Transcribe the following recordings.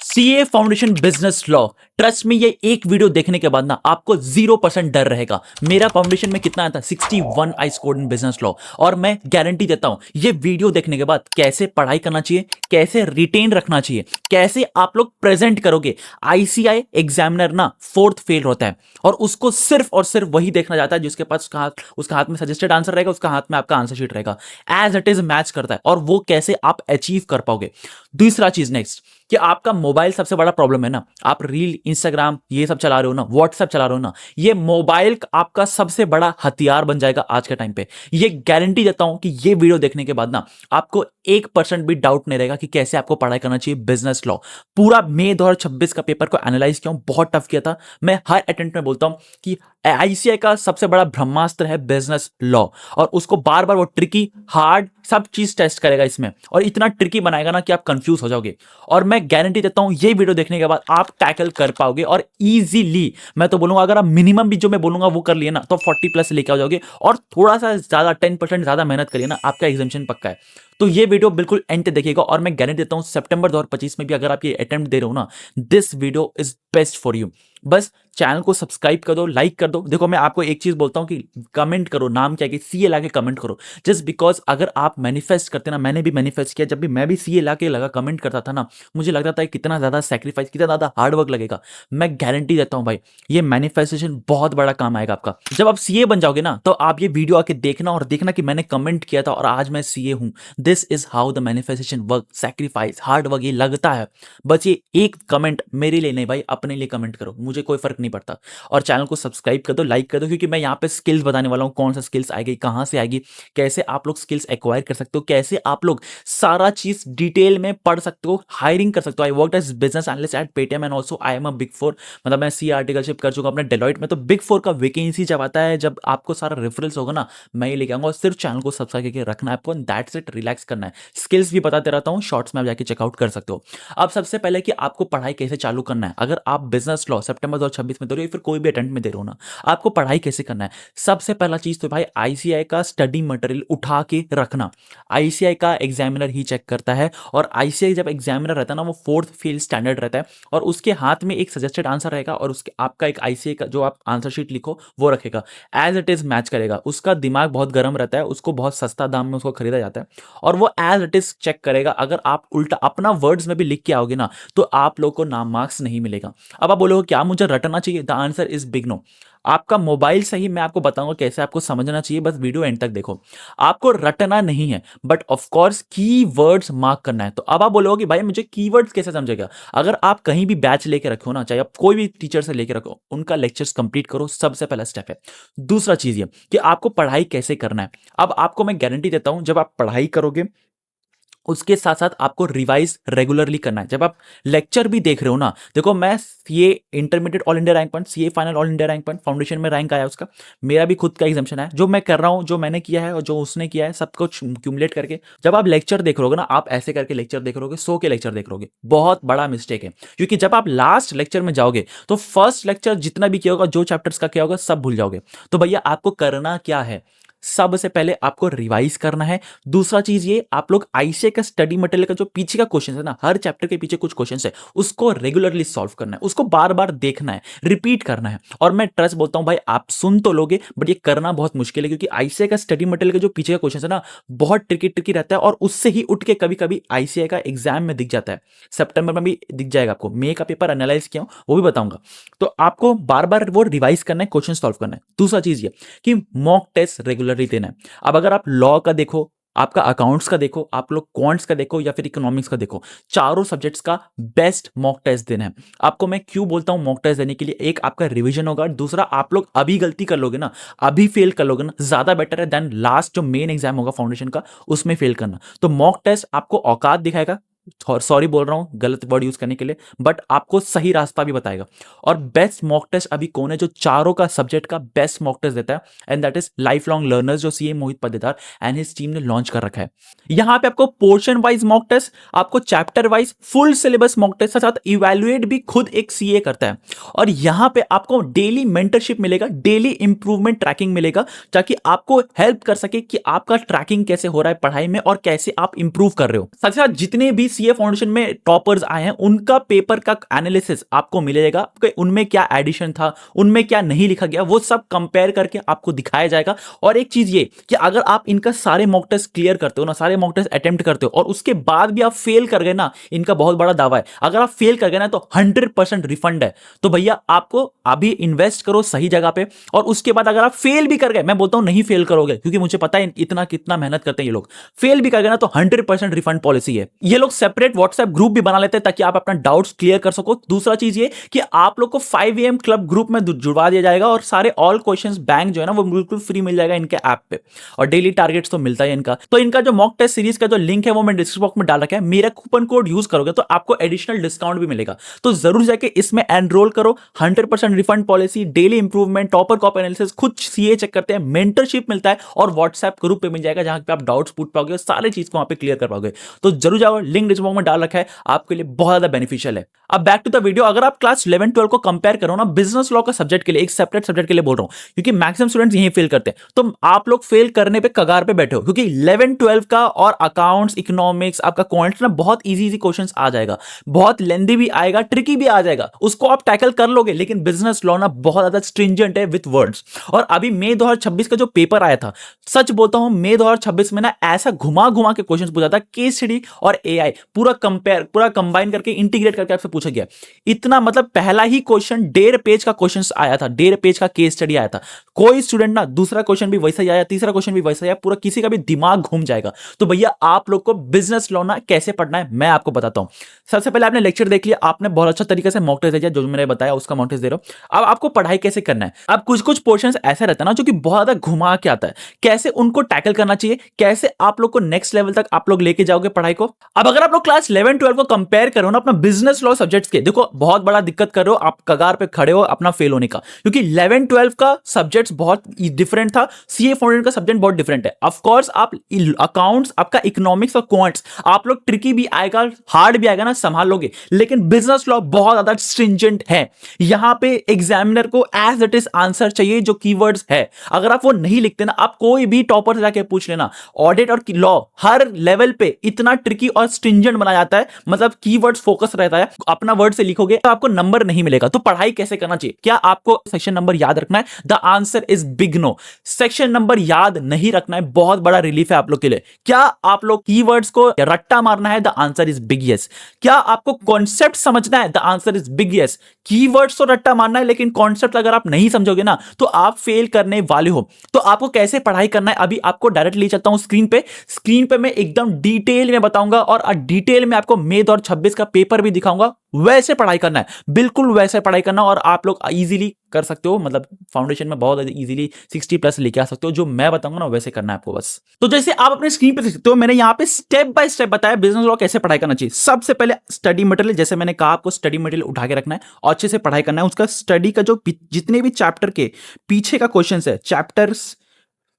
CA foundation business law. Trust में ये एक वीडियो देखने के बाद ना आपको 0% डर रहेगा। मेरा फाउंडेशन में कितना आया था 61 I scored in business law. और मैं गारंटी देता हूं ये वीडियो देखने के बाद कैसे पढ़ाई करना चाहिए, कैसे रिटेन रखना चाहिए, कैसे आप लोग प्रेजेंट करोगे। आईसीआई एग्जामिनर ना फोर्थ फेल होता है और उसको सिर्फ और सिर्फ वही देखना चाहता है जिसके पास उसका हाथ में सजेस्टेड आंसर रहेगा, उसका हाथ में आपका आंसर शीट रहेगा। एज इट इज मैच करता है और वो कैसे आप अचीव कर पाओगे। दूसरा चीज नेक्स्ट कि आपका मोबाइल सबसे बड़ा प्रॉब्लम है ना। आप रील, इंस्टाग्राम ये सब चला रहे हो ना, व्हाट्सएप चला रहे हो ना, ये मोबाइल आपका सबसे बड़ा हथियार बन जाएगा आज के टाइम पे। ये गारंटी देता हूं कि ये वीडियो देखने के बाद ना आपको 1% भी डाउट नहीं रहेगा कि कैसे आपको पढ़ाई करना चाहिए बिजनेस लॉ। पूरा मई 2026 का पेपर को एनालाइज किया हूं, बहुत टफ किया था। मैं हर अटेम्प्ट में बोलता हूं कि आईसीआई का सबसे बड़ा ब्रह्मास्त्र है बिजनेस लॉ और उसको बार बार वो ट्रिकी, हार्ड सब चीज टेस्ट करेगा इसमें और इतना ट्रिकी बनाएगा ना कि आप कंफ्यूज हो जाओगे। और मैं गारंटी देता हूं ये वीडियो देखने के बाद आप टैकल कर पाओगे और इजीली। मैं तो बोलूंगा अगर आप मिनिमम भी जो मैं बोलूंगा वो कर लिए ना तो 40+ लेके आ जाओगे और थोड़ा सा ज्यादा 10% ज्यादा मेहनत करिए ना, आपका एग्जामिनेशन पक्का है। तो ये वीडियो बिल्कुल एंड तक देखिएगा और मैं गारंटी देता हूं सितंबर 2025 में भी अगर आप ये अटेम्प्ट दे रहे हो ना, this video is best for you. बस चैनल को सब्सक्राइब कर दो, लाइक कर दो। देखो मैं आपको एक चीज बोलता हूं कि कमेंट करो, नाम क्या है कि सीए लाके कमेंट करो। जस्ट बिकॉज अगर आप मैनिफेस्ट करते ना, मैंने भी मैनिफेस्ट किया, जब भी मैं भी सीए लाके लगा कमेंट करता था ना, मुझे लगता था कितना ज्यादा सेक्रीफाइस, कितना ज्यादा हार्ड वर्क लगेगा। मैं गारंटी देता हूं भाई ये मैनिफेस्टेशन बहुत बड़ा काम आएगा आपका। जब आप सीए बन जाओगे ना तो आप ये वीडियो आके देखना और देखना कि मैंने कमेंट किया था और आज मैं सीए हूं। This is how the manifestation work, sacrifice, hard work ये लगता है। बस ये एक कमेंट मेरे लिए नहीं भाई, अपने लिए कमेंट करो, मुझे कोई फर्क नहीं पड़ता। और चैनल को सब्सक्राइब कर दो, लाइक कर दो, क्योंकि मैं यहाँ पे स्किल्स बताने वाला हूँ। कौन सा स्किल्स आएगी, कहाँ से आएगी, कैसे आप लोग स्किल्स एक्वायर कर सकते हो, कैसे आप लोग सारा चीज डिटेल में पढ़ सकते हो, हायरिंग कर सकते हो। I work as business analyst at Paytm and also I am a big four. मतलब मैं सी आर्टिकलशिप कर चुका अपने डेलॉइट में। तो बिग फोर का वैकेंसी जब आता है, जब आपको सारा रेफरेंस होगा ना, मैं ये लेके आऊंगा। और सिर्फ चैनल को सब्सक्राइब करके रखना है आपको, दैट्स इट। रिलैक्स करना है। स्किल्स भी बताते रहता हूँ शॉर्ट्स में, आप जाके चेकआउट कर सकते हो। अब सबसे पहले कि आपको पढ़ाई कैसे चालू करना है। अगर आप बिजनेस लॉ सितंबर 2026 में दे रहे हो या फिर कोई भी अटेम्प्ट में दे रहे हो ना, आपको पढ़ाई कैसे करना है। सबसे पहला चीज तो भाई आईसीआई का स्टडी मटेरियल उठा के रखना। आईसीआई का एग्जामिनर ही चेक करता है और आईसीआई जब एग्जामिनर रहता है ना, वो फोर्थ फेल स्टैंडर्ड रहता है और उसके हाथ में एक सजेस्टेड आंसर रहेगा और उसके आपका एक आईसीआई का जो आप आंसर शीट लिखो वो रखेगा, एज इट इज मैच करेगा। उसका दिमाग बहुत गर्म रहता है, उसको बहुत सस्ता दाम में उसको खरीदा जाता है और वो एज इट इज चेक करेगा। अगर आप उल्टा अपना वर्ड्स में भी लिख के आओगे ना तो आप लोग को नाम मार्क्स नहीं मिलेगा। अब आप बोलोगे क्या मुझे रटना चाहिए, the answer is big no. आपका मोबाइल से ही मैं आपको बताऊंगा कैसे आपको समझना चाहिए, बस वीडियो एंड तक देखो। आपको रटना नहीं है but of course keywords mark करना है। तो अब आप बोलोगे भाई मुझे कीवर्ड्स कैसे समझेगा। अगर आप कहीं भी बैच लेके रखो ना, चाहे आप कोई भी टीचर से लेके रखो, उनका लेक्चर्स कंप्लीट करो, सबसे पहला स्टेप है। दूसरा चीज ये कि आपको पढ़ाई कैसे करना है। अब आपको मैं गारंटी देता हूं जब आप पढ़ाई करोगे उसके साथ साथ आपको रिवाइज रेगुलरली करना है। जब आप लेक्चर भी देख रहे हो ना, देखो मैं CA intermediate all India rank point, CA final all India rank point, foundation में रैंक आया उसका। मेरा भी खुद का एग्जामिशन है, जो मैं कर रहा हूं, जो मैंने किया है और जो उसने किया है, सब कुछ क्यूमुलेट करके जब आप लेक्चर देख रहोगे ना, आप ऐसे करके लेक्चर देख रहोगे, 100 के लेक्चर देख रहोगे, बहुत बड़ा मिस्टेक है। क्योंकि जब आप लास्ट लेक्चर में जाओगे तो फर्स्ट लेक्चर जितना भी किया होगा, जो चैप्टर्स का किया होगा, सब भूल जाओगे। तो भैया आपको करना क्या है, सबसे पहले आपको रिवाइज करना है। दूसरा चीज ये, आप लोग आईसीआई का स्टडी मटेरियल का जो पीछे का क्वेश्चन है ना, हर चैप्टर के पीछे कुछ क्वेश्चन है, उसको रेगुलरली सॉल्व करना है, उसको बार बार देखना है, रिपीट करना है। और मैं ट्रस्ट बोलता हूं भाई आप सुन तो लोगे बट ये करना बहुत मुश्किल है, क्योंकि आईसीआई का स्टडी मटेरियल का जो पीछे का क्वेश्चन है ना, बहुत ट्रिकी ट्रिकी रहता है और उससे ही उठ के कभी कभी आईसीआई का एग्जाम में दिख जाता है। सितंबर में भी दिख जाएगा आपको, मई का पेपर एनालाइज किया हूं वो भी बताऊंगा। तो आपको बार बार वो रिवाइज करना है, क्वेश्चन सॉल्व करना है। दूसरा चीज ये कि मॉक टेस्ट रेगुलरली देना है। अब अगर आप लॉ का देखो, आपका अकाउंट्स का देखो, आप लोग क्वांट्स का देखो या फिर इकोनॉमिक्स का देखो, चारों सब्जेक्ट्स का बेस्ट मॉक टेस्ट देना है आपको। मैं क्यों बोलता हूं मॉक टेस्ट देने के लिए, एक आपका रिवीजन होगा, दूसरा आप लोग अभी गलती कर लोगे ना, अभी फेल कर लोगे ना, ज्यादा बेटर है देन लास्ट जो मेन एग्जाम होगा फाउंडेशन का, उसमें फेल करना। तो मॉक टेस्ट आपको औकात दिखाएगा, सॉरी बोल रहा हूं गलत वर्ड यूज करने के लिए, बट आपको सही रास्ता भी बताएगा। और बेस्ट मॉक टेस्ट अभी कौन है जो चारों का सब्जेक्ट का बेस्ट मॉक टेस्ट देता है, and that is life long learners, जो CA Mohit Padedar and his team ने लॉन्च कर रखा है। यहां पे आपको पोर्शन वाइज मॉक टेस्ट, आपको chapter wise full syllabus mock test के साथ इवैल्यूएट भी खुद एक सीए करता है। और यहां पे आपको डेली मेंटरशिप मिलेगा, डेली इंप्रूवमेंट ट्रैकिंग मिलेगा, ताकि आपको हेल्प कर सके कि आपका ट्रैकिंग कैसे हो रहा है पढ़ाई में और कैसे आप इंप्रूव कर रहे हो। साथ ही साथ जितने भी सीए फाउंडेशन में टॉपर्स आए हैं उनका पेपर का एनालिसिस आपको मिलेगा कि उनमें क्या एडिशन था, उनमें क्या नहीं लिखा गया, वो सब कंपेयर करके आपको दिखाया जाएगा। और एक चीज ये कि अगर आप इनका सारे मॉक टेस्ट क्लियर करते हो ना, सारे मॉक टेस्ट अटेम्प्ट करते हो और उसके बाद भी आप फेल कर गए ना, इनका बहुत बड़ा दावा है, अगर आप फेल कर गए ना तो 100% रिफंड है। तो भैया आपको अभी इन्वेस्ट करो सही जगह पे, और उसके बाद अगर आप फेल भी कर गए, मैं बोलता हूं नहीं फेल करोगे क्योंकि मुझे पता है इतना कितना मेहनत करते हैं ये लोग, फेल भी कर गए ना तो 100% रिफंड पॉलिसी है। ये लोग सेपरेट व्हाट्सएप ग्रुप भी बना लेते हैं ताकि आप अपना डाउट्स क्लियर कर सको। दूसरा चीज ये कि आप लोग को 5 AM क्लब ग्रुप में जुड़वा दिया जाएगा और सारे ऑल क्वेश्चंस बैंक जो है ना वो बिल्कुल फ्री मिल जाएगा इनके ऐप पे, और डेली टारगेट्स तो मिलता है इनका। तो इनका जो मॉक टेस्ट सीरीज का जो लिंक है वो मैं डिस्क्रिप्शन बॉक्स में डाल रखा है, मेरा कूपन कोड यूज करोगे तो आपको एडिशनल डिस्काउंट भी मिलेगा। तो जरूर जाके इसमें एनरोल करो। 100% refund policy, daily improvement, topper copy analysis, खुद सीए चेक करते हैं, मेंटरशिप मिलता है और व्हाट्सएप ग्रुप पे मिल जाएगा जहां पे आप डाउट्स पूछ पाओगे और सारी चीज को वहां पे क्लियर कर पाओगे। तो जरूर जाओ, लिंक डिस्क्रिप्शन बॉक्स में डाल रखा है, आपके लिए बहुत ज्यादा बेनिफिशियल है। अब बैक टू द वीडियो, अगर आप क्लास 11 12 को कंपेयर करो ना बिजनेस लॉ का सब्जेक्ट के लिए, एक सेपरेट सब्जेक्ट के लिए बोल रहा हूं क्योंकि मैक्सिमम स्टूडेंट्स यही फेल करते हैं, तो आप लोग फेल करने पे कगार पे बैठे हो क्योंकि 11 12 का और अकाउंट्स, इकोनॉमिक्स, आपका क्वांट्स ना बहुत इजी क्वेश्चंस आ जाएगा, बहुत लेंदी भी आएगा, ट्रिकी भी आ जाएगा, उसको आप टैकल कर लोगे। लेकिन बिजनेस लॉ ना बहुत ज्यादा स्ट्रिंजेंट है विथ वर्ड्स। और अभी मई 2026 का जो पेपर आया था, सच बोलता हूं मई 2026 में ना ऐसा घुमा घुमा के क्वेश्चंस पूछा था, केस स्टडी और एआई पूरा कंपेयर, पूरा कंबाइन करके इंटीग्रेट करके आपसे पूछा गया। इतना मतलब पहला ही क्वेश्चन 1.5 पेज का क्वेश्चन आया था, 1.5 पेज का केस स्टडी आया था। कोई स्टूडेंट ना दूसरा क्वेश्चन भी वैसा ही आया, तीसरा क्वेश्चन भी वैसा ही आया, पूरा किसी का भी दिमाग घूम जाएगा। तो भैया आप लोग को बिजनेस लॉ ना कैसे पढ़ना है मैं आपको बताता हूं। सबसे पहले आपने लेक्चर देख लिया, आपने बहुत अच्छा तरीके से मॉक टेस्ट दिया, जो मैंने बताया उसका मॉक टेस्ट दे रहा हूं। अब आपको पढ़ाई कैसे करना है। अब कुछ कुछ पोर्शंस ऐसे रहता है ना जो कि बहुत ज्यादा घुमा के आता है, कैसे उनको टैकल करना चाहिए, कैसे आप लोग को नेक्स्ट लेवल तक आप लोग लेके जाओगे पढ़ाई को। अब अगर आप लोग क्लास 11 12 को कंपेयर करो ना अपना बिजनेस लॉ सब्जेक्ट्स के, देखो बहुत बड़ा दिक्कत कर रहे हो, आप कगार पे खड़े हो अपना फेल होने का, क्योंकि 11 12 का सब्जेक्ट्स बहुत डिफरेंट था, सीए फाउंडेशन का सब्जेक्ट बहुत डिफरेंट है। ऑफ कोर्स आप अकाउंट्स, आपका इकोनॉमिक्स और क्वांट्स आप लोग ट्रिकी भी आएगा, हार्ड भी आएगा ना, संभाल लोगे। लेकिन बिजनेस लॉ बहुत ज्यादा स्ट्रिंजेंट है, यहां पे एग्जामिनर को एज इट इज आंसर चाहिए जो कीवर्ड्स है। अगर आप वो नहीं लिखते ना, आप कोई भी टॉपर से जाके पूछ लेना, ऑडिट और लॉ हर लेवल पे इतना ट्रिकी और स्ट्रिंजेंट बनाया जाता है, मतलब कीवर्ड्स फोकस रहता है, अपना वर्ड से लिखोगे तो आपको नंबर नहीं मिलेगा। तो पढ़ाई कैसे करना चाहिए, क्या आपको सेक्शन नंबर याद रखना है? The answer is big no. Section number याद नहीं रखना है, बहुत बड़ा रिलीफ है आप लोग के लिए। क्या आप लोग कीवर्ड्स को रट्टा मारना है? The answer is big yes. क्या आपको कॉन्सेप्ट समझना है? The answer is big yes. Keywords तो रट्टा मारना है लेकिन कॉन्सेप्ट अगर आप नहीं समझोगे ना तो आप फेल करने वाले हो। तो आपको कैसे पढ़ाई करना है अभी आपको डायरेक्ट ले चलता हूं स्क्रीन पे। स्क्रीन पे मैं एकदम डिटेल में बताऊंगा और डिटेल में आपको मई 2026 का पेपर भी दिखाऊंगा। वैसे पढ़ाई करना है, बिल्कुल वैसे पढ़ाई करना, और आप लोग इजीली कर सकते हो, मतलब फाउंडेशन में बहुत इजीली 60+ लेके आ सकते हो। जो मैं बताऊंगा ना वैसे करना है आपको बस। तो जैसे आप अपने स्क्रीन पे देख सकते हो, मैंने यहाँ पे स्टेप बाय स्टेप बताया बिजनेस लॉ कैसे पढ़ाई करना चाहिए। सबसे पहले स्टडी मटेरियल, जैसे मैंने कहा आपको स्टडी मटेरियल उठा के रखना है और अच्छे से पढ़ाई करना है। उसका स्टडी का जो जितने भी चैप्टर के पीछे का क्वेश्चन है, चैप्टर्स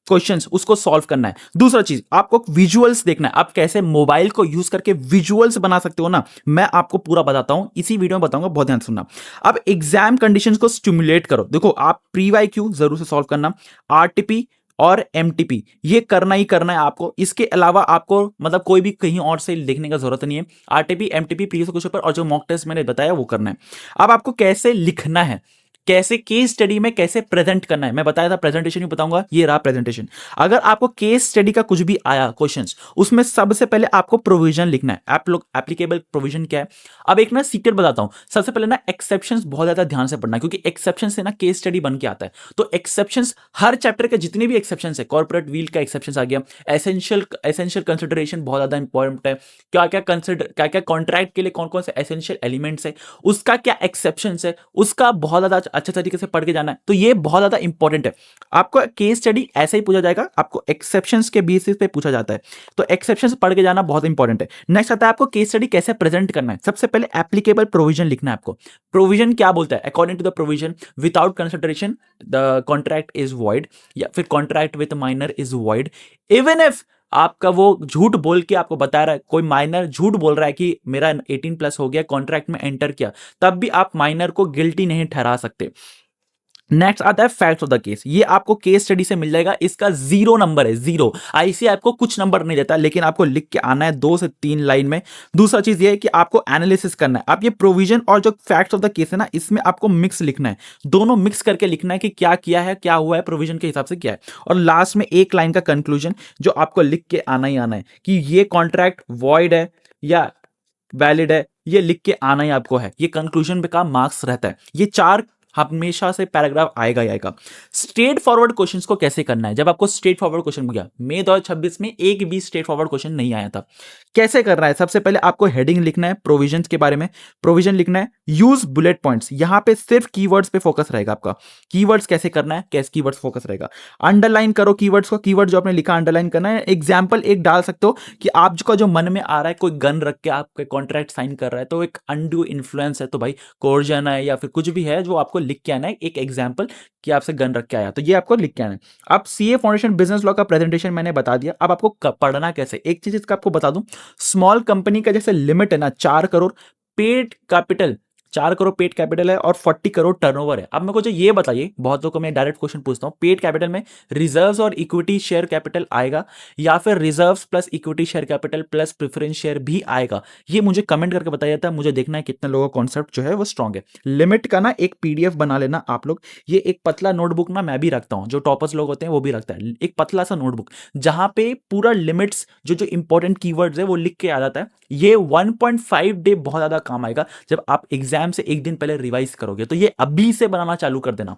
क्वेश्चंस, उसको सॉल्व करना है। दूसरा चीज आपको विजुअल्स देखना है, आप कैसे मोबाइल को यूज करके विजुअल्स बना सकते हो ना, मैं आपको पूरा बताता हूं, इसी वीडियो में बताऊंगा, बहुत ध्यान से सुनना। अब एग्जाम कंडीशंस को स्टिमुलेट करो। देखो आप प्री वाई क्यू जरूर से सॉल्व करना, आरटीपी और एमटीपी ये करना ही करना है आपको। इसके अलावा आपको मतलब कोई भी कहीं और से देखने का जरूरत नहीं है। RTP MTP previous question paper और जो मॉक टेस्ट मैंने बताया वो करना है। अब आपको कैसे लिखना है, कैसे केस स्टडी में कैसे प्रेजेंट करना है, मैं बताया था प्रेजेंटेशन भी बताऊंगा, ये रहा प्रेजेंटेशन। अगर आपको केस स्टडी का कुछ भी आया क्वेश्चंस, उसमें सबसे पहले आपको प्रोविजन लिखना है। आप लोग एप्लीकेबल प्रोविजन क्या है। अब एक ना सीक्रेट बताता हूं, सबसे पहले ना एक्सेप्शंस बहुत ज्यादा ध्यान से पढ़ना है, क्योंकि एक्सेप्शन से ना केस स्टडी बन के आता है। तो एक्सेप्शंस हर चैप्टर के जितने भी एक्सेप्शंस है, कॉर्पोरेट व्हील का एक्सेप्शन आ गया, एसेंशियल कंसिडरेशन बहुत ज्यादा इंपॉर्टेंट है, क्या क्या कॉन्ट्रैक्ट के लिए कौन कौन से एसेंशियल एलिमेंट्स है, उसका क्या एक्सेप्शन है, उसका बहुत ज्यादा अच्छे तरीके से पढ़ के जाना है। तो ये बहुत ज्यादा इंपॉर्टेंट है। आपको केस स्टडी ऐसे ही पूछा जाएगा, आपको एक्सेप्शंस के बेसिस पे पूछा जाता है, तो एक्सेप्शंस पढ़ के जाना बहुत इंपॉर्टेंट है। नेक्स्ट आता है आपको केस स्टडी कैसे प्रेजेंट करना है। सबसे पहले एप्लीकेबल प्रोविजन लिखना है आपको। प्रोविजन क्या बोलता है, according to the provision without consideration the contract is void, या फिर contract with minor is void. Even if आपका वो झूठ बोल के आपको बता रहा है, कोई माइनर झूठ बोल रहा है कि मेरा 18+ हो गया, कॉन्ट्रैक्ट में एंटर किया, तब भी आप माइनर को गिल्टी नहीं ठहरा सकते। नेक्स्ट आता है फैक्ट्स ऑफ द केस। ये आपको केस स्टडी से मिल जाएगा, इसका 0 नंबर है, 0। आईसीएआई आपको कुछ नंबर नहीं देता, लेकिन आपको लिख के आना है 2 से 3 लाइन में। दूसरा चीज ये है कि आपको एनालिसिस करना है। आप ये प्रोविजन और जो फैक्ट्स ऑफ द केस है ना, इसमें आपको मिक्स लिखना है, दोनों मिक्स करके लिखना है कि क्या किया है, क्या हुआ है, प्रोविजन के हिसाब से क्या है। और लास्ट में एक लाइन का कंक्लूजन जो आपको लिख के आना ही आना है कि ये कॉन्ट्रैक्ट वॉइड है या वैलिड है, ये लिख के आना ही आपको है। ये कंक्लूजन पे का मार्क्स रहता है। ये 4 हमेशा से पैराग्राफ आएगा ही आएगा। स्ट्रेट फॉरवर्ड क्वेश्चंस को कैसे करना है, जब आपको स्ट्रेट फॉरवर्ड क्वेश्चन मिल गया, मई 2026 में एक भी स्ट्रेट फॉरवर्ड क्वेश्चन नहीं आया था। कैसे करना है, सबसे पहले आपको हेडिंग लिखना है प्रोविजंस के बारे में, प्रोविजन लिखना है, यूज बुलेट पॉइंट्स, यहां पे सिर्फ कीवर्ड्स पे फोकस रहेगा आपका। कीवर्ड्स कैसे करना है, कैसे कीवर्ड्स फोकस रहेगा। अंडरलाइन करो कीवर्ड्स को, कीवर्ड जो आपने लिखा अंडरलाइन करना है। एग्जाम्पल एक डाल सकते हो कि आपका जो मन में आ रहा है, कोई गन रख के आपके कॉन्ट्रैक्ट साइन कर रहा है, तो एक अनड्यू इन्फ्लुएंस है, तो भाई कोर्जन है या फिर कुछ भी है जो आपको लिख के आना है, एक एग्जाम्पल कि आपसे गन रख के आया, तो ये आपको लिख के आना है। अब सीए फाउंडेशन बिजनेस लॉ का प्रेजेंटेशन मैंने बता दिया। अब आपको पढ़ना कैसे, एक चीज इसका आपको बता दूं, स्मॉल कंपनी का जैसे लिमिट है ना 4 crore paid capital, 4 crore paid capital है और 40 करोड़ टर्नओवर है। अब मेरे को जो ये बताइए, बहुत लोगों को मैं डायरेक्ट क्वेश्चन पूछता हूं, पेड कैपिटल में रिजर्व्स और इक्विटी शेयर कैपिटल आएगा या फिर reserves plus equity share capital plus preference share भी आएगा? ये मुझे कमेंट करके बताइए था, मुझे देखना है कितने लोगों का कॉन्सेप्ट जो है वो स्ट्रांग है। लिमिट का ना एक पीडीएफ बना लेना आप लोग। ये एक पतला नोटबुक ना मैं भी रखता हूं, जो टॉपर्स लोग होते हैं वो भी रखता है, एक पतला सा नोटबुक जहां पे पूरा लिमिट्स जो जो इंपॉर्टेंट कीवर्ड्स है वो लिख के आ जाता है। ये 1.5 डे बहुत ज्यादा काम आएगा जब आप एग्जाम से एक दिन पहले रिवाइज करोगे, तो ये अभी से बनाना चालू कर देना।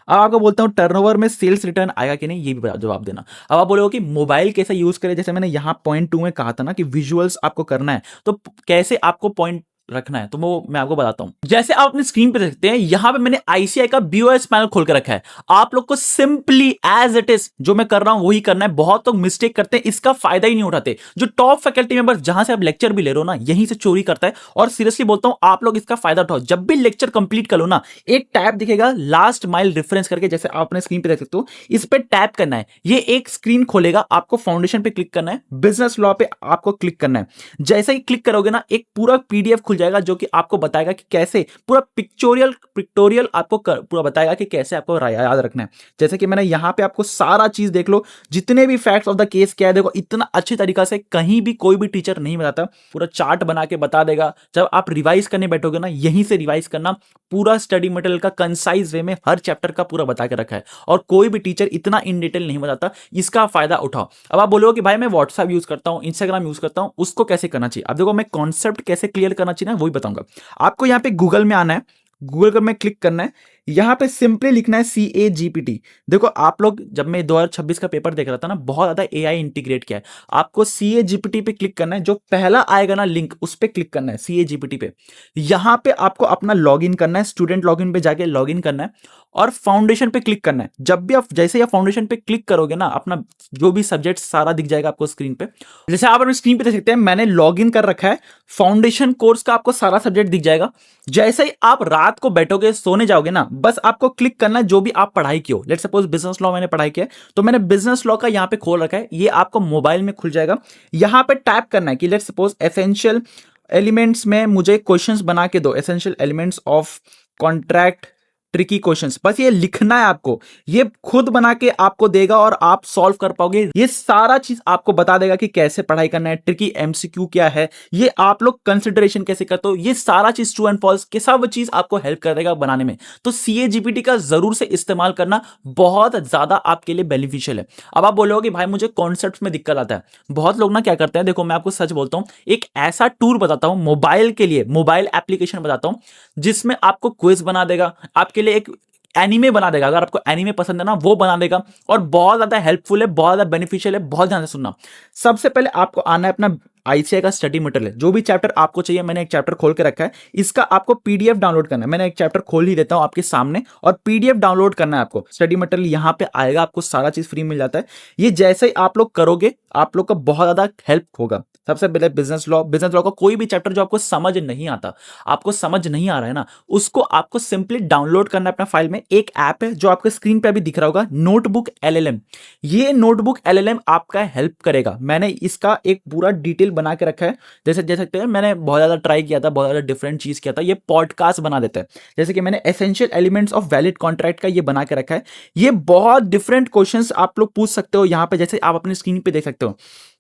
अब आपको बोलता हूं टर्नओवर में सेल्स रिटर्न आएगा कि नहीं, ये भी जवाब देना। अब आप बोलोगे कि मोबाइल कैसे यूज करें, जैसे मैंने यहां पॉइंट 2 में कहा था ना कि विजुअल्स आपको करना है, तो कैसे आपको पॉइंट रखना है, तो वो मैं आपको बताता हूं। जैसे आप अपनी स्क्रीन पे देख सकते हैं, यहां पे मैंने आईसीआई का बीओएस पैनल खोल के रखा है। आप लोग को सिंपली एज इट इज जो मैं कर रहा हूं वही करना है। बहुत लोग मिस्टेक करते हैं, इसका फायदा ही नहीं उठाते। जो टॉप फैकल्टी मेंबर जहां से आप लेक्चर भी ले रहे हो ना, यहीं से चोरी करता है। और सीरियसली बोलता हूं, आप लोग इसका फायदा उठाओ। जब भी लेक्चर कंप्लीट कर लो ना, एक टैब दिखेगा लास्ट माइल रेफरेंस करके, जैसे आप अपने स्क्रीन पे देख सकते हो, इस पे टैप करना है। ये एक स्क्रीन खोलेगा, आपको फाउंडेशन पे क्लिक करना है, बिजनेस लॉ पे आपको क्लिक करना है। जैसे ही क्लिक करोगे ना, एक पूरा पीडीएफ खुल जाएगा जो कि आपको बताएगा कि कैसे, पूरा पिक्टोरियल आपको पूरा बताएगा कि कैसे आपको याद रखना है। जैसे कि मैंने यहां पे आपको सारा चीज देख लो, जितने भी फैक्ट्स ऑफ द केस क्या है, देखो इतना अच्छी तरीका से कहीं भी कोई भी टीचर नहीं बताता, पूरा चार्ट बना के बता देगा। जब आप रिवाइज करने बैठोगे ना, यहीं से रिवाइज करना, पूरा स्टडी मटेरियल का कंसाइज वे में हर चैप्टर का पूरा बता के रखा है, और कोई भी टीचर इतना इन डिटेल नहीं बताता। इसका फायदा उठाओ। अब आप बोलोगे कि भाई मैं व्हाट्सएप यूज करता हूं, इंस्टाग्राम यूज करता हूं, उसको कैसे करना चाहिए? अब देखो, मैं कॉन्सेप्ट कैसे क्लियर करना चाहिए ना, वही बताऊंगा। आपको यहां पे गूगल में आना है, गूगल में क्लिक करना है, यहां पे सिंपली लिखना है CAGPT। देखो आप लोग, जब मैं 2026 का पेपर देख रहा था ना, बहुत ज्यादा AI इंटीग्रेट किया है। आपको CAGPT पे क्लिक करना है, जो पहला आएगा ना लिंक, उस पे क्लिक करना है CAGPT पे। यहां पे आपको अपना लॉगिन करना है, स्टूडेंट लॉगिन पे जाके लॉगिन करना है और फाउंडेशन पे क्लिक करना है। जब भी आप, जैसे ही आप फाउंडेशन पे क्लिक करोगे ना, अपना जो भी सब्जेक्ट सारा दिख जाएगा आपको स्क्रीन पे। जैसे आप अपनी स्क्रीन पे देख सकते हैं, मैंने लॉगिन कर रखा है, फाउंडेशन कोर्स का आपको सारा सब्जेक्ट दिख जाएगा। जैसे ही आप रात को बैठोगे, सोने जाओगे ना, बस आपको क्लिक करना है जो भी आप पढ़ाई की हो। लेट सपोज बिजनेस लॉ मैंने पढ़ाई किया है, तो मैंने बिजनेस लॉ का यहां पे खोल रखा है, ये आपको मोबाइल में खुल जाएगा। यहां पे टैप करना है कि लेट सपोज एसेंशियल एलिमेंट्स में मुझे क्वेश्चंस बना के दो, essential elements of contract tricky questions, बस ये लिखना है आपको। ये खुद बना के आपको देगा और आप सॉल्व कर पाओगे। ये सारा चीज आपको बता देगा कि कैसे पढ़ाई करना है, ट्रिकी MCQ क्या है, ये आप लोग कंसिडरेशन कैसे करते हो, ये सारा चीज ट्रू एंड फॉल्स के सब चीज आपको हेल्प कर देगा बनाने में। तो CAGPT का जरूर से इस्तेमाल करना, बहुत ज्यादा आपके लिए बेनिफिशियल है। अब आप बोलोगे भाई मुझे कॉन्सेप्ट में दिक्कत आता है। बहुत लोग ना क्या करते हैं, देखो मैं आपको सच बोलता हूं, एक ऐसा टूल बताता हूं मोबाइल के लिए, मोबाइल एप्लीकेशन बताता हूं, जिसमें आपको क्विज बना देगा, आपके लिए एक एनीमे बना देगा, अगर आपको एनीमे पसंद है ना वो बना देगा, और बहुत ज्यादा हेल्पफुल है, बहुत ज्यादा बेनिफिशियल है। बहुत ध्यान से सुनना। सबसे पहले आपको आना है अपना आईसीआई का स्टडी मटेरियल, जो भी चैप्टर आपको चाहिए, मैंने एक चैप्टर खोल के रखा है, इसका आपको पीडीएफ डाउनलोड करना है। मैंने एक चैप्टर खोल ही देता हूं आपके सामने, और पीडीएफ डाउनलोड करना है आपको। स्टडी मटेरियल यहां पे आएगा, आपको सारा चीज फ्री मिल जाता है। ये जैसे ही आप लोग करोगे, आप लोग का बहुत ज्यादा हेल्प होगा। सबसे पहले बिजनेस लॉ का कोई भी चैप्टर जो आपको समझ नहीं आता, आपको समझ नहीं आ रहा है ना, उसको आपको सिंपली डाउनलोड करना है अपना फाइल में। एक ऐप है जो आपके स्क्रीन पे अभी दिख रहा होगा, नोटबुक LLM। ये नोटबुक LLM आपका हेल्प करेगा। मैंने इसका एक पूरा डिटेल स्किल बना के रखा है। जैसे देख सकते हैं मैंने बहुत ज़्यादा ट्राई किया था, बहुत ज़्यादा डिफरेंट चीज़ किया था, ये पॉडकास्ट बना देता है। जैसे कि मैंने essential elements of valid contract का ये बना के रखा है। ये बहुत डिफरेंट क्वेश्चंस आप लोग पूछ सकते हो यहाँ पे, जैसे आप अपनी स्क्रीन पे देख सकते हो।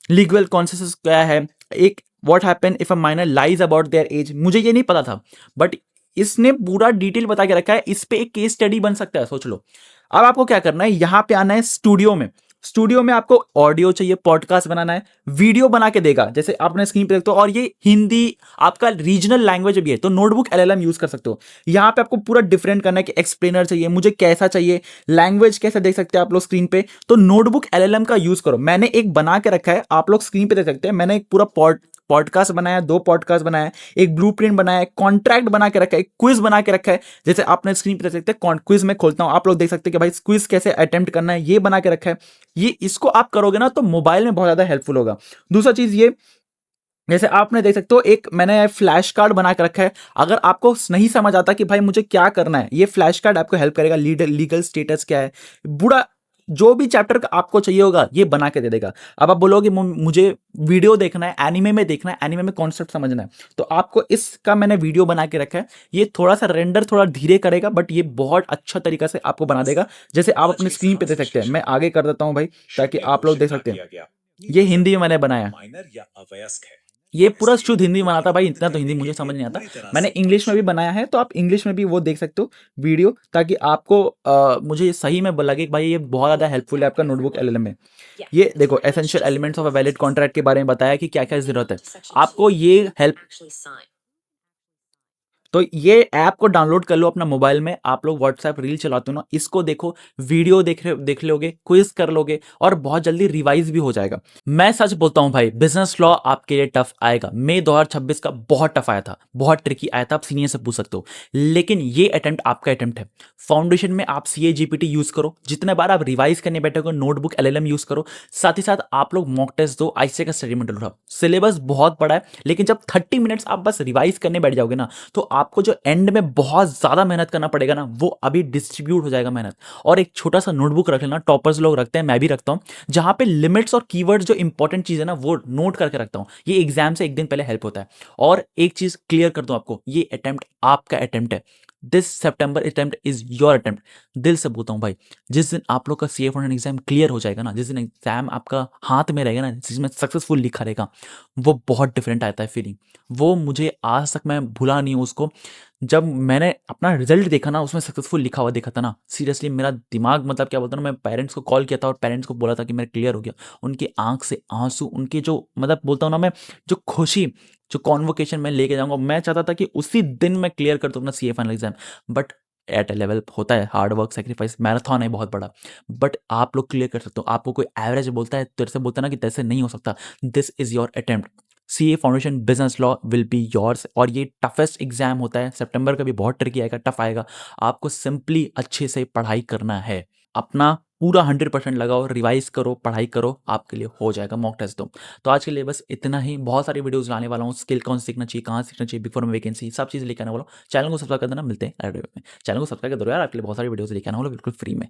लीगल कॉन्सेंसस क्या है, एक what happen if a minor lies about their age, मुझे ये नहीं पता था बट इसने पूरा डिटेल बता के रखा है। इस पे एक केस स्टडी बन सकता है, सोच लो। अब आपको क्या करना है, यहां पे आना है स्टूडियो में। स्टूडियो में आपको ऑडियो चाहिए, पॉडकास्ट बनाना है, वीडियो बना के देगा जैसे आपने स्क्रीन पे देखते हो, और ये हिंदी आपका रीजनल लैंग्वेज भी है, तो नोटबुक एलएलएम यूज कर सकते हो। यहाँ पे आपको पूरा डिफरेंट करना है कि एक्सप्लेनर चाहिए, मुझे कैसा चाहिए, लैंग्वेज कैसे देख सकते हैं आप लोग स्क्रीन पे, तो नोटबुक एलएलएम का यूज करो। मैंने एक बना के रखा है, आप लोग स्क्रीन पे देख सकते हैं। मैंने एक पूरा पॉडकास्ट बनाया, 2 पॉडकास्ट बनाया, एक ब्लूप्रिंट बनाया, कॉन्ट्रैक्ट बना के रखा है, एक क्विज बना के रखा है। जैसे आपने स्क्रीन पे देख सकते हैं, क्विज में खोलता हूं, आप लोग देख सकते हैं कि भाई क्विज कैसे अटेम्प्ट करना है, ये बना के रखा है। ये इसको आप करोगे ना तो मोबाइल में बहुत ज्यादा हेल्पफुल होगा। दूसरा चीज ये, जैसे आपने देख सकते हो एक मैंने फ्लैश कार्ड बना के रखा है। अगर आपको नहीं समझ आता कि भाई मुझे क्या करना है, ये फ्लैश कार्ड आपको हेल्प करेगा। लीगल स्टेटस क्या है, बुरा जो भी चैप्टर का आपको चाहिए होगा ये बना के दे देगा। अब आप बोलोगे मुझे वीडियो देखना है, एनिमे में देखना है, एनिमे में कॉन्सेप्ट समझना है, तो आपको इसका मैंने वीडियो बना के रखा है। ये थोड़ा सा रेंडर थोड़ा धीरे करेगा बट ये बहुत अच्छा तरीका से आपको बना देगा। जैसे आप अपनी स्क्रीन पे देख सकते हैं, मैं आगे कर देता हूं भाई ताकि आप लोग देख सकते हैं। ये हिंदी में मैंने बनाया, ये पूरा शुद्ध हिंदी में बना था भाई, इतना तो हिंदी मुझे समझ नहीं आता। मैंने इंग्लिश में भी बनाया है, तो आप इंग्लिश में भी वो देख सकते हो वीडियो, ताकि आपको मुझे सही में लगे कि भाई ये बहुत ज़्यादा हेल्पफुल है आपका नोटबुक एलएलएम में। ये देखो essential elements of a valid contract के बारे में बताया कि क्या क्या जरूरत है आपको, ये हेल्प। तो ये ऐप को डाउनलोड कर लो अपना मोबाइल में। आप लोग व्हाट्सएप रील चलाते हो ना, इसको देखो, वीडियो देख लोगे, क्विज कर लोगे और बहुत जल्दी रिवाइज भी हो जाएगा। मैं सच बोलता हूं भाई, बिजनेस लॉ आपके लिए टफ आएगा। मई 2026 का बहुत टफ आया था, बहुत ट्रिकी आया था, आप सीनियर से पूछ सकते हो। लेकिन ये अटेम्प्ट आपका अटेम्प्ट है। फाउंडेशन में आप सीए जीपीटी यूज करो, जितने बार आप रिवाइज करने बैठोगे नोटबुक एलएलएम यूज करो। साथ ही साथ आप लोग मॉक टेस्ट दो, आईसीए का स्टडी मटेरियल उठाओ। सिलेबस बहुत बड़ा है, लेकिन जब 30 मिनट्स आप बस रिवाइज करने बैठ जाओगे ना, तो आपको जो एंड में बहुत ज्यादा मेहनत करना पड़ेगा ना, वो अभी डिस्ट्रीब्यूट हो जाएगा मेहनत। और एक छोटा सा नोटबुक रख लेना, टॉपर्स लोग रखते हैं, मैं भी रखता हूं, जहां पे लिमिट्स और कीवर्ड जो इंपॉर्टेंट चीज है ना वो नोट करके रखता हूं। ये एग्जाम से एक दिन पहले हेल्प होता है। और एक चीज क्लियर कर दूं आपको, ये अटेम्प्ट आपका अटेम्प्ट है। This September attempt is your attempt. दिल से बोलता हूं भाई, जिस दिन आप लोग का सीए फाउंडेशन एग्जाम क्लियर हो जाएगा ना, जिस दिन एग्जाम आपका हाथ में रहेगा ना, जिसमें सक्सेसफुल लिखा रहेगा, वो बहुत डिफरेंट आता है फीलिंग। वो मुझे आज तक मैं भूला नहीं हूं उसको। जब मैंने अपना रिजल्ट देखा ना, उसमें सक्सेसफुल लिखा हुआ देखा था ना, सीरियसली मेरा दिमाग मतलब क्या बोलता ना, मैं पेरेंट्स को कॉल किया था और पेरेंट्स को बोला था कि मेरा क्लियर हो गया। उनकी आंख से आंसू, उनके जो मतलब बोलता हूँ ना मैं, जो खुशी, जो कॉन्वोकेशन में लेके जाऊंगा, मैं चाहता था कि उसी दिन मैं क्लियर कर दूँ अपना CA final exam. But at A level होता है, हार्ड वर्क, सेक्रीफाइस, मैराथन है बहुत बड़ा। बट आप लोग क्लियर कर सकते हो। आपको कोई एवरेज बोलता है, तेरे से बोलता है ना कि तेरे से नहीं हो सकता, this is your attempt. CA foundation business law will be yours. और ये टफेस्ट एग्जाम होता है, सितंबर का भी बहुत ट्रिकी आएगा, टफ आएगा। आपको सिंपली अच्छे से पढ़ाई करना है, अपना पूरा 100% लगाओ, रिवाइज करो, पढ़ाई करो, आपके लिए हो जाएगा। मॉक टेस्ट दो। तो आज के लिए बस इतना ही। बहुत सारी वीडियोस लाने वाला हूँ, स्किल कौन सीखना चाहिए, कहाँ सीखना चाहिए, बिफोर में वैकेंसी, सब चीज़ लेके आने वाला हूँ। चैनल को सब्सक्राइब कर देना, मिलते हैं अगले वीडियो में। चैनल को सब्सक्राइब कर दो यार, आपके लिए बहुत सारी वीडियोस लेके आने वाला बिल्कुल फ्री में।